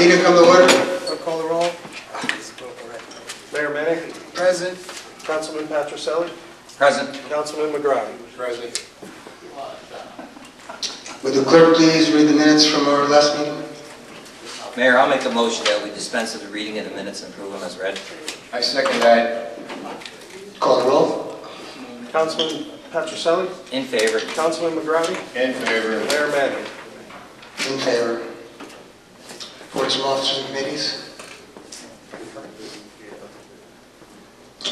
Meeting come to order. Clerk, call the roll. Mayor Manning. Present. Councilman Patricelli. Present. Councilman McGrady. Present. Would the clerk please read the minutes from our last meeting? Mayor, I'll make a motion that we dispense with the reading of the minutes and approve them as read. I second that. Call the roll. Councilman Patricelli. In favor. Councilman McGrady. In favor. Mayor Manning. In favor. Reports from officers and committees.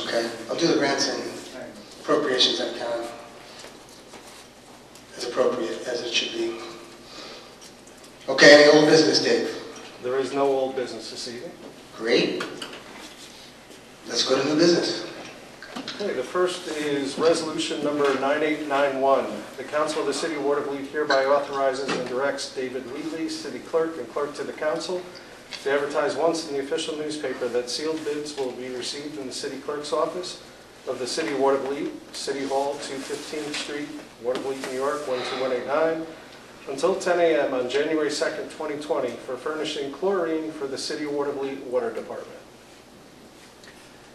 Okay, I'll do the grants and appropriations on count as appropriate as it should be. Okay, any old business, Dave? There is no old business this evening. Great. Let's go to new business. Okay, the first is resolution number 9891. The Council of the City of Watervliet hereby authorizes and directs David Wheatley, City Clerk and Clerk to the Council, to advertise once in the official newspaper that sealed bids will be received in the City Clerk's office of the City of Watervliet, City Hall, 215th Street, Watervliet, New York, 12189, until 10 a.m. on January 2nd, 2020, for furnishing chlorine for the City of Watervliet Water Department.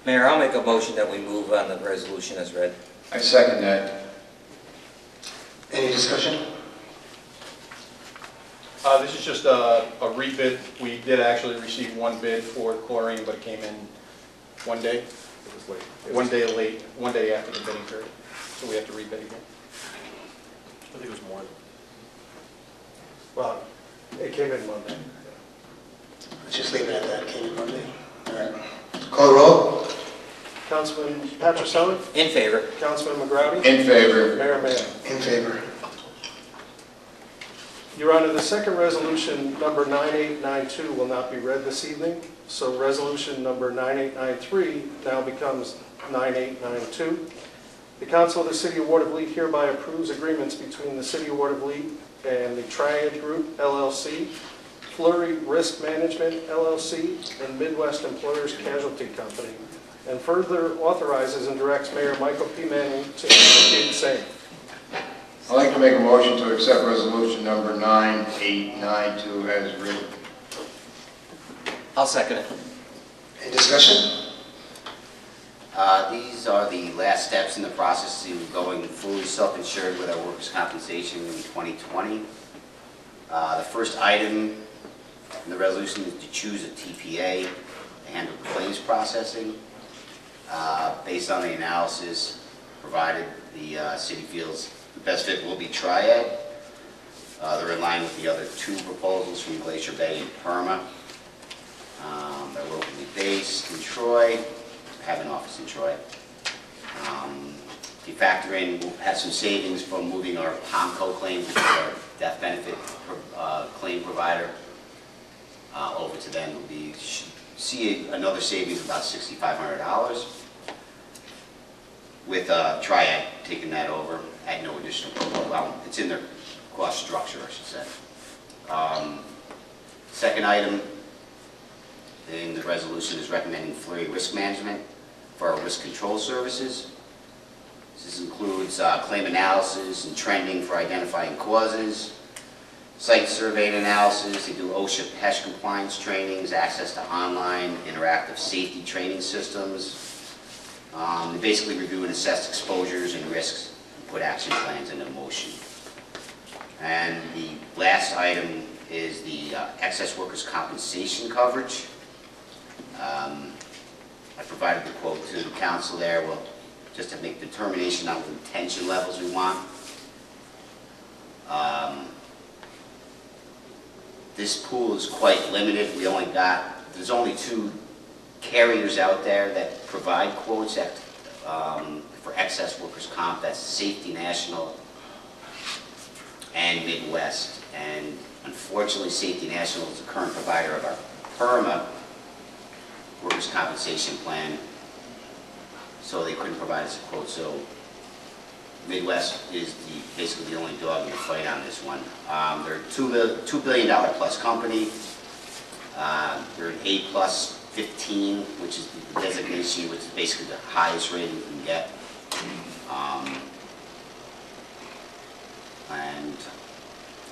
Mayor, I'll make a motion that we move on the resolution as read. I second that. Any discussion? This is just a rebid. We did actually receive one bid for chlorine, but it came in one day. It was late. One day late, one day after the bidding period. So we have to rebid again. I think it was more. Well, it came in Monday. Let's just leave it at that. Came in Monday. All right. Call the roll. Councilman Patricelli. In favor. Councilman McGrady. In favor. Mayor Manning. In favor. Your Honor, the second resolution, number 9892, will not be read this evening. So resolution number 9893 now becomes 9892. The Council of the City of Watervliet hereby approves agreements between the City of Watervliet and the Triad Group, LLC, Flurry Risk Management, LLC, and Midwest Employers Casualty Company, and further authorizes and directs Mayor Michael P. Manning to execute the same. I'd like to make a motion to accept resolution number 9892 as written. I'll second it. Any discussion? These are the last steps in the process to going fully self-insured with our workers' compensation in 2020. The first item in the resolution is to choose a TPA to handle claims processing. Based on the analysis provided, the city feels the best fit will be Triad. They're in line with the other two proposals from Glacier Bay and Perma. They're locally based in Troy, have an office in Troy. If you factor in, we'll have some savings from moving our POMCO claims, which is our death benefit claim provider, over to them. We'll see another savings of about $6,500 with Triad taking that over at no additional cost. Well, it's in their cost structure, I should say. Second item in the resolution is recommending Flurry Risk Management for our risk control services. This includes claim analysis and trending for identifying causes, site survey and analysis. They do OSHA PESH compliance trainings, access to online interactive safety training systems. They basically review and assess exposures and risks and put action plans into motion. And the last item is the excess workers' compensation coverage. I provided the quote to the council there. Well, just to make determination on what retention levels we want. This pool is quite limited. There's only two carriers out there that provide quotes for excess workers' comp. That's Safety National and Midwest. And unfortunately, Safety National is the current provider of our PERMA workers' compensation plan, so they couldn't provide us a quote. So Midwest is basically the only dog in the fight on this one. They're a $2 billion plus company. They're an A+ 15, which is the designation, which is basically the highest rating you can get. And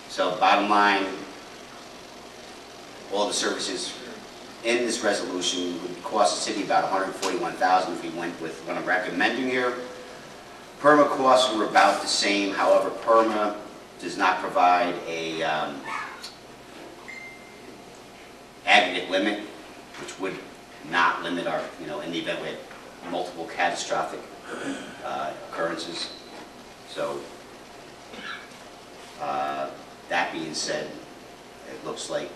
so bottom line, all the services in this resolution would cost the city about $141,000 if we went with what I'm recommending here. PERMA costs were about the same. However, PERMA does not provide a aggregate limit, which would not limit our, in the event we had multiple catastrophic occurrences. So, that being said, it looks like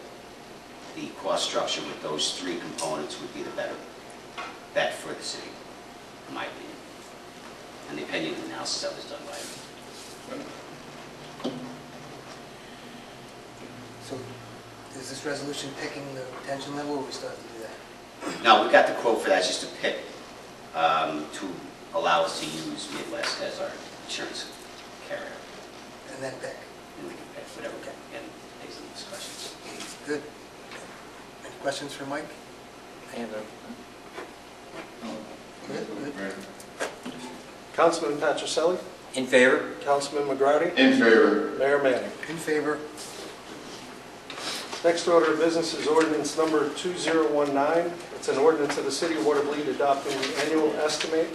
the cost structure with those three components would be the better bet for the city, in my opinion. And the opinion analysis that was done by him. So is this resolution picking the retention level, or we still have to do that? No, we got the quote for that, just to pick, to allow us to use Midwest as our insurance carrier. And then pick. And we can pick whatever, again, based on discussions. Good. Any questions for Mike? I have Good, good. Councilman Patricelli? In favor? Councilman McGratty? In favor. Mayor Manning? In favor? Next order of business is ordinance number 2019. It's an ordinance of the City of Watervliet adopting the annual estimate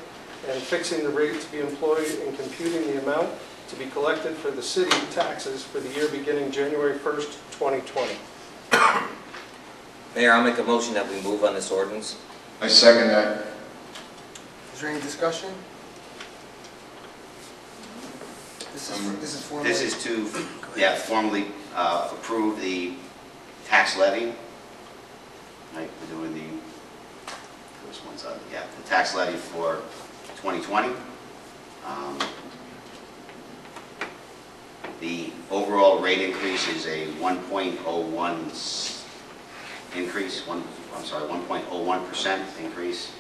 and fixing the rate to be employed in computing the amount to be collected for the city taxes for the year beginning January 1st, 2020. Mayor, I'll make a motion that we move on this ordinance. I second that. Is there any discussion? This is formally... This is to, formally approve the tax levy. Right, we're doing the first one's up. Yeah, the tax levy for 2020. The overall rate increase is a 1.01 increase. 1.01% increase,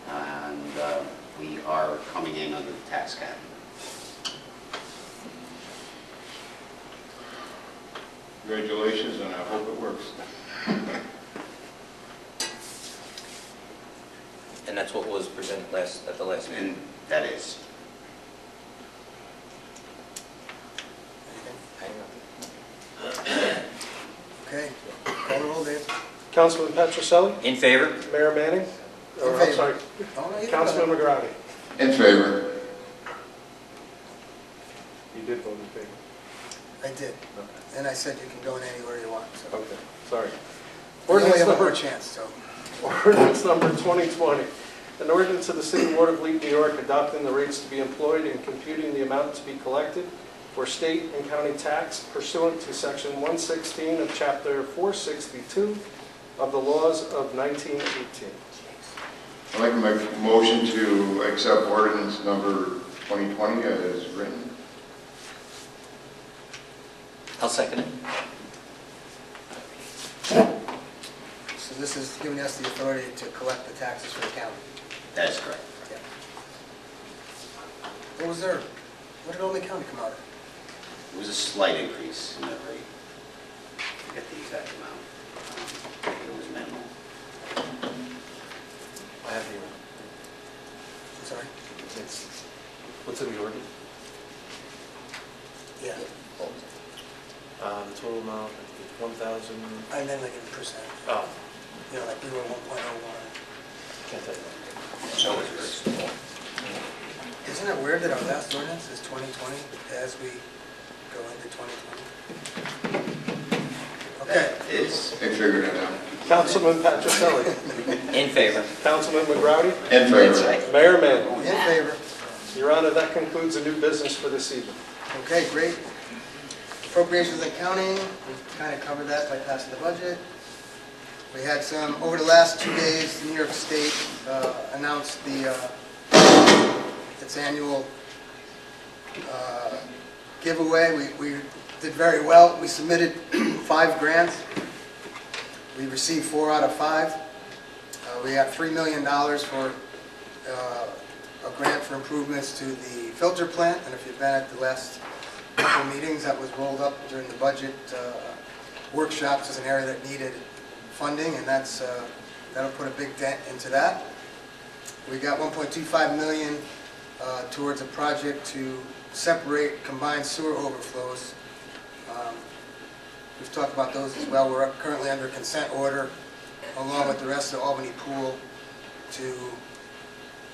and we are coming in under the tax cap. Congratulations, and I hope it works. And that's what was presented at the last meeting. And that is. Okay. Call the roll, Dave. Councilman Patricelli? In favor? Mayor Manning? Or, In I'm favor. sorry, Oh, no, you can Councilman go. McGratty? In favor. You did vote in favor. I did. And I said you can go in any order you want. So. Okay, sorry. We only Ordinance have one more number, chance, so. ordinance number 2020. An ordinance of the City of Watervliet, New York, adopting the rates to be employed in computing the amount to be collected for state and county tax pursuant to Section 116 of Chapter 462 of the laws of 1918. I'd like to make a motion to accept ordinance number 2020 as written. I'll second it. So this is giving us the authority to collect the taxes for the county. That is correct. Yeah. What was there? What did Olney County come out of? It was a slight increase in the rate. I forget the exact amount. It was minimal. I have the, I'm sorry? it's, what's in the ordinance? Yeah. The total amount, I think it's 1,000, And then like in percent. oh, You know, like we were 1.01. can't tell you. So it's very small. Isn't it weird that our last ordinance is 2020 as we go into 2020? Okay. That is. I figured it out. Councilman Patricelli? In favor? Councilman McGratty? In favor. Mayor Manning? In favor. Your Honor, that concludes the new business for this evening. Okay, great. Appropriations and accounting, we kind of covered that by passing the budget. We had some, over the last 2 days, New York State announced its annual giveaway. We did very well. We submitted 5 grants. We received 4 out of 5. We got $3 million for a grant for improvements to the filter plant, and if you've been at the last couple of meetings, that was rolled up during the budget workshops as an area that needed funding, and that'll put a big dent into that. We got $1.25 million towards a project to separate combined sewer overflows We've talked about those as well. We're currently under consent order, along with the rest of the Albany pool, to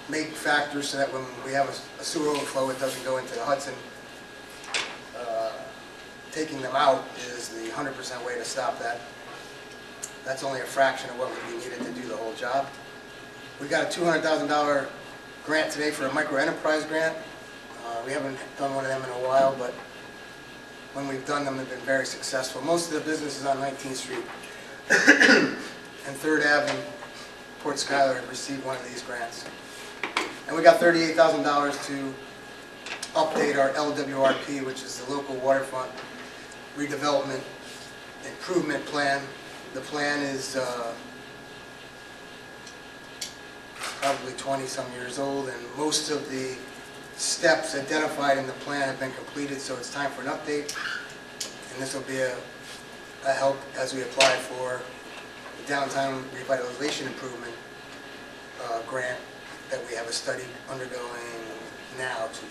make factors so that when we have a sewer overflow, it doesn't go into the Hudson. Taking them out is the 100% way to stop that. That's only a fraction of what would be needed to do the whole job. We got a $200,000 grant today for a micro-enterprise grant. We haven't done one of them in a while, but when we've done them, they've been very successful. Most of the businesses on 19th Street and 3rd Avenue, Port Schuyler, have received one of these grants. And we got $38,000 to update our LWRP, which is the local waterfront redevelopment improvement plan. The plan is probably 20-some years old, and most of the steps identified in the plan have been completed, so it's time for an update. And this will be a help as we apply for the downtown revitalization improvement grant that we have a study undergoing now to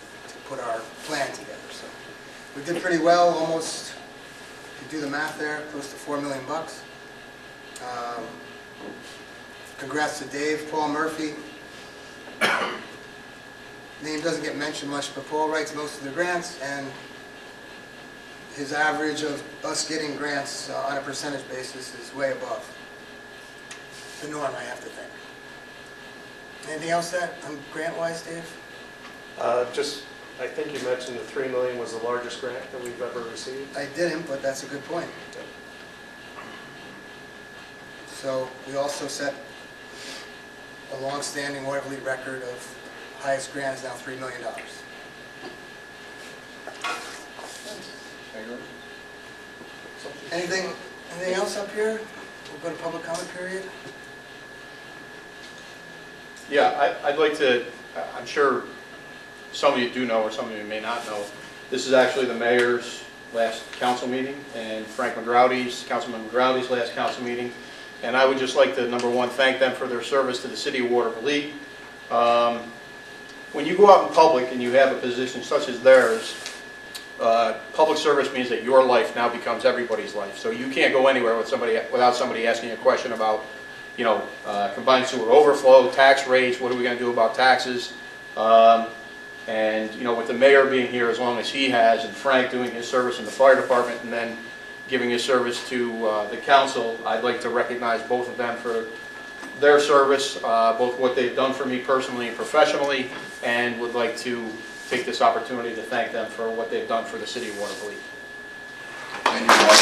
put our plan together. So we did pretty well, almost, if you do the math there, close to $4 million. Congrats to Dave, Paul Murphy. Name doesn't get mentioned much, but Paul writes most of the grants, and his average of us getting grants on a percentage basis is way above the norm, I have to think. Anything else grant-wise, Dave? I think you mentioned the $3 million was the largest grant that we've ever received. I didn't, but that's a good point. So we also set a long-standing Watervliet record of highest grant is now $3 million. Anything else up here? We'll go to public comment period. Yeah, I'd like to, I'm sure some of you do know or some of you may not know, this is actually the mayor's last council meeting and Councilman McGrowdy's last council meeting. And I would just like to, number one, thank them for their service to the city of Watervliet. When you go out in public and you have a position such as theirs, public service means that your life now becomes everybody's life. So you can't go anywhere without somebody asking a question about, combined sewer overflow, tax rates, what are we going to do about taxes? And with the mayor being here as long as he has, and Frank doing his service in the fire department, and then giving his service to the council, I'd like to recognize both of them for their service, both what they've done for me personally and professionally, and would like to take this opportunity to thank them for what they've done for the city of Watervliet. Thank you, Mark.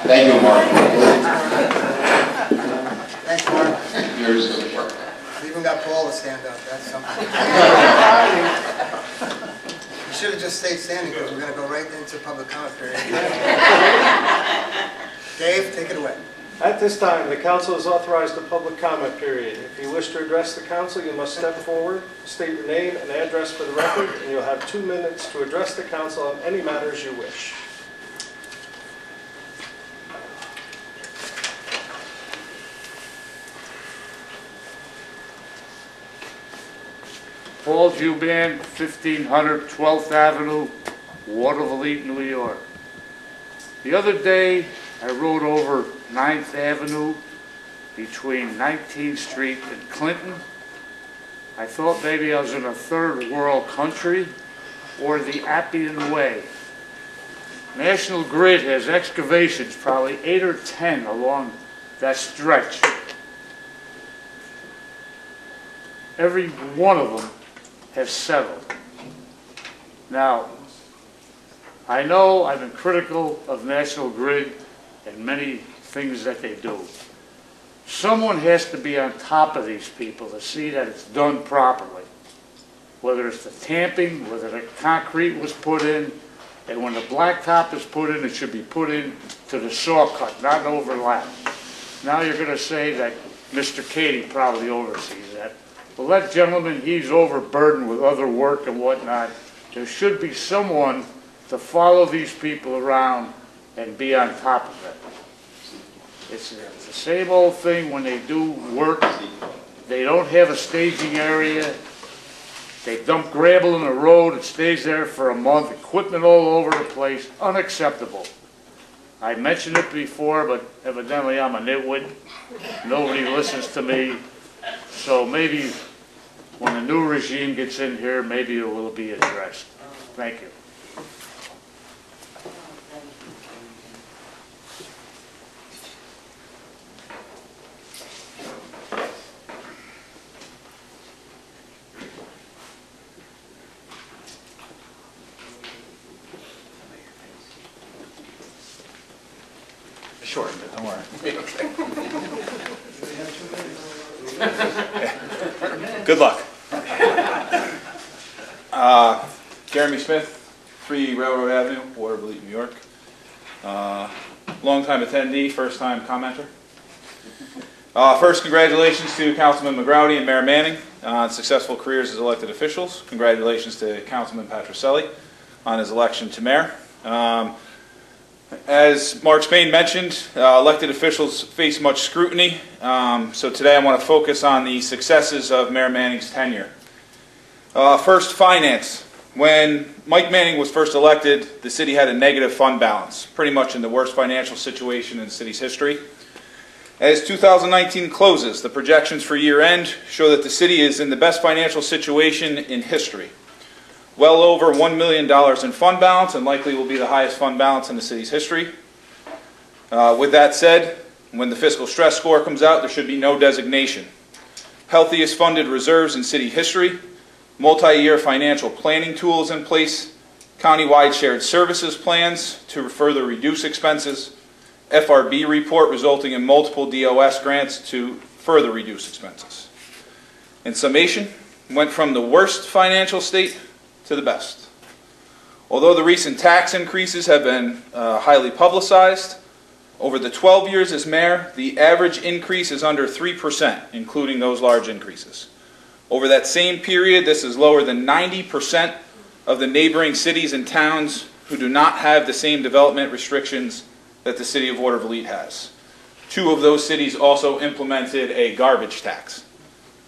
Thank you, Mark. Thanks, Mark. Here's the work. We even got Paul to stand up. That's something. You should have just stayed standing because we're going to go right into public comment period. Dave, take it away. At this time, the council has authorized a public comment period. If you wish to address the council, you must step forward, state your name and address for the record, and you'll have 2 minutes to address the council on any matters you wish. Paul Juban, 1500 12th Avenue, Watervliet, New York. The other day, I rode over 9th Avenue between 19th Street and Clinton. I thought maybe I was in a third world country or the Appian Way. National Grid has excavations, probably 8 or 10 along that stretch. Every one of them has settled. Now, I know I've been critical of National Grid and many things that they do. Someone has to be on top of these people to see that it's done properly. Whether it's the tamping, whether the concrete was put in, and when the blacktop is put in, it should be put in to the saw cut, not an overlap. Now you're going to say that Mr. Cady probably oversees that. Well, that gentleman, he's overburdened with other work and whatnot. There should be someone to follow these people around and be on top of it. It's the same old thing when they do work. They don't have a staging area. They dump gravel in the road, it stays there for a month, equipment all over the place, unacceptable. I mentioned it before, but evidently I'm a nitwit. Nobody listens to me. So maybe when the new regime gets in here, maybe it will be addressed. Thank you. Sure, don't worry. Good luck. Jeremy Smith, 3 Railroad Avenue, Watervliet, New York. Longtime attendee, first-time commenter. First, congratulations to Councilman McGrowdy and Mayor Manning on successful careers as elected officials. Congratulations to Councilman Patricelli on his election to mayor. As Mark Spain mentioned, elected officials face much scrutiny, so today I want to focus on the successes of Mayor Manning's tenure. First, finance. When Mike Manning was first elected, the city had a negative fund balance, pretty much in the worst financial situation in the city's history. As 2019 closes, the projections for year end show that the city is in the best financial situation in history. Well over $1 million in fund balance, and likely will be the highest fund balance in the city's history. With that said, when the fiscal stress score comes out, there should be no designation. Healthiest funded reserves in city history, multi-year financial planning tools in place, countywide shared services plans to further reduce expenses, FRB report resulting in multiple DOS grants to further reduce expenses. In summation, went from the worst financial state to the best. Although the recent tax increases have been highly publicized, over the 12 years as mayor, the average increase is under 3%, including those large increases. Over that same period, this is lower than 90% of the neighboring cities and towns who do not have the same development restrictions that the city of Watervliet has. 2 of those cities also implemented a garbage tax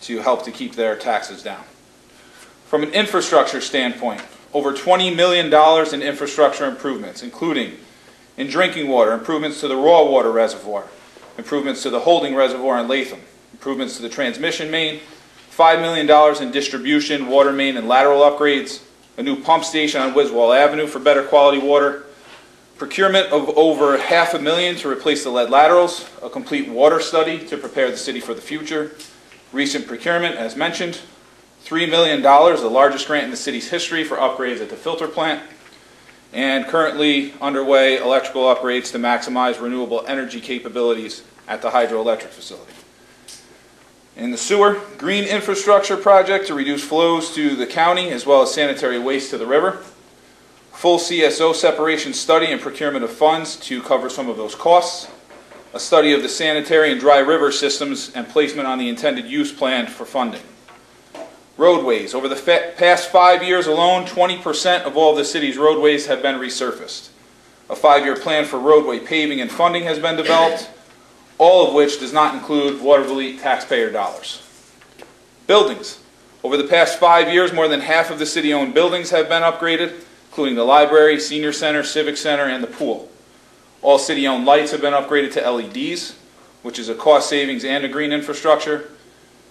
to help to keep their taxes down. From an infrastructure standpoint, over $20 million in infrastructure improvements, including in drinking water, improvements to the raw water reservoir, improvements to the holding reservoir in Latham, improvements to the transmission main, $5 million in distribution, water main and lateral upgrades, a new pump station on Wiswall Avenue for better quality water, procurement of over $500,000 to replace the lead laterals, a complete water study to prepare the city for the future, recent procurement, as mentioned, $3 million, the largest grant in the city's history for upgrades at the filter plant, and currently underway electrical upgrades to maximize renewable energy capabilities at the hydroelectric facility. In the sewer, green infrastructure project to reduce flows to the county as well as sanitary waste to the river, full CSO separation study and procurement of funds to cover some of those costs, a study of the sanitary and dry river systems and placement on the intended use plan for funding. Roadways. Over the past 5 years alone, 20% of all of the city's roadways have been resurfaced. A 5-year plan for roadway paving and funding has been developed, all of which does not include Watervliet taxpayer dollars. Buildings. Over the past 5 years, more than half of the city-owned buildings have been upgraded, including the library, senior center, civic center, and the pool. All city-owned lights have been upgraded to LEDs, which is a cost savings and a green infrastructure.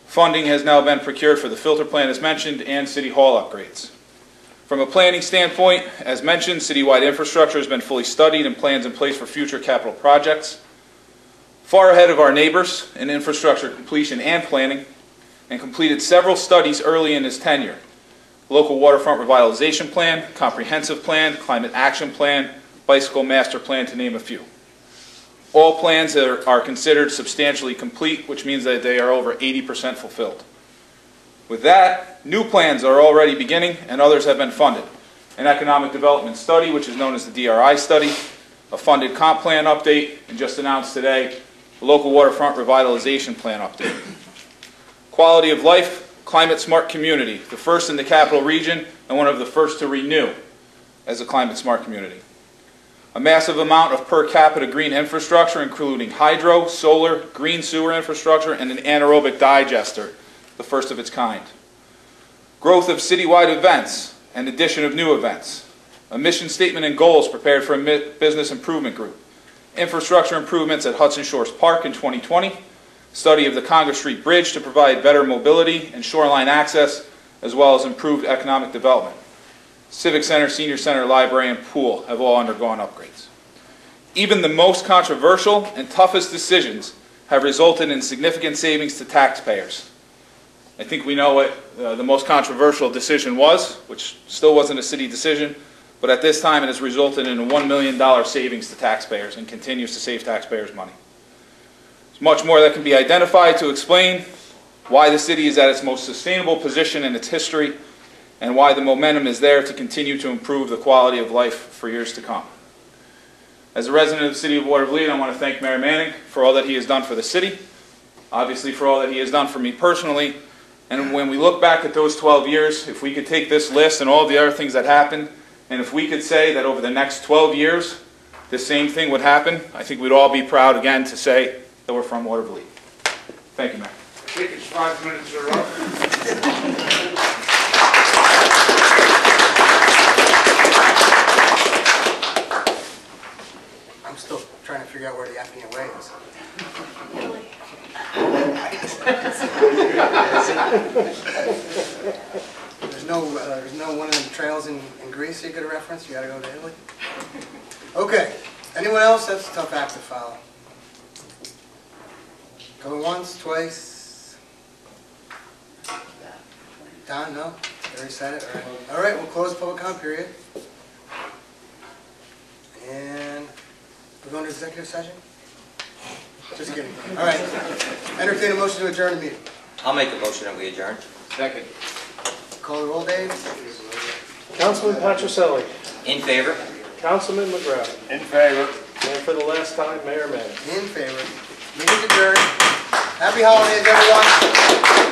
Funding has now been procured for the filter plant as mentioned and city hall upgrades. From a planning standpoint, as mentioned, citywide infrastructure has been fully studied and plans in place for future capital projects. Far ahead of our neighbors in infrastructure completion and planning, and completed several studies early in his tenure. Local waterfront revitalization plan, comprehensive plan, climate action plan, bicycle master plan, to name a few. All plans are considered substantially complete, which means that they are over 80% fulfilled. With that, new plans are already beginning and others have been funded. An economic development study, which is known as the DRI study, a funded comp plan update, and just announced today, the local waterfront revitalization plan update. Quality of life, climate smart community, the first in the capital region and one of the first to renew as a climate smart community. a massive amount of per capita green infrastructure, including hydro, solar, green sewer infrastructure, and an anaerobic digester, the first of its kind. Growth of citywide events and addition of new events. A mission statement and goals prepared for a business improvement group. Infrastructure improvements at Hudson Shores Park in 2020. Study of the Congress Street Bridge to provide better mobility and shoreline access, as well as improved economic development. Civic Center, Senior Center, Library, and Pool have all undergone upgrades. Even the most controversial and toughest decisions have resulted in significant savings to taxpayers. I think we know what the most controversial decision was, which still wasn't a city decision, but at this time it has resulted in a $1 million savings to taxpayers and continues to save taxpayers money. There's much more that can be identified to explain why the city is at its most sustainable position in its history and why the momentum is there to continue to improve the quality of life for years to come. As a resident of the city of Watervliet, I want to thank Mayor Manning for all that he has done for the city, obviously for all that he has done for me personally, and when we look back at those 12 years, if we could take this list and all the other things that happened, and if we could say that over the next 12 years, the same thing would happen, I think we'd all be proud again to say that we're from Watervliet. Thank you, Mayor. I think it's 5 minutes are up. I'm still trying to figure out where the FEMA is. There's no one of them trails in Greece you could reference? You gotta go to Italy? Okay. Anyone else? That's a tough act to follow. Going once, twice. Don, no? Already said it? All right. All right, we'll close the public comment period. And we're going to executive session? Just kidding. All right. Entertain a motion to adjourn the meeting. I'll make a motion that we adjourn. Second. Call the roll, Dave. Councilman Patricelli. In favor? Councilman McGrath. In favor. And for the last time, Mayor Manning. In favor. Meeting adjourned. Happy holidays, everyone.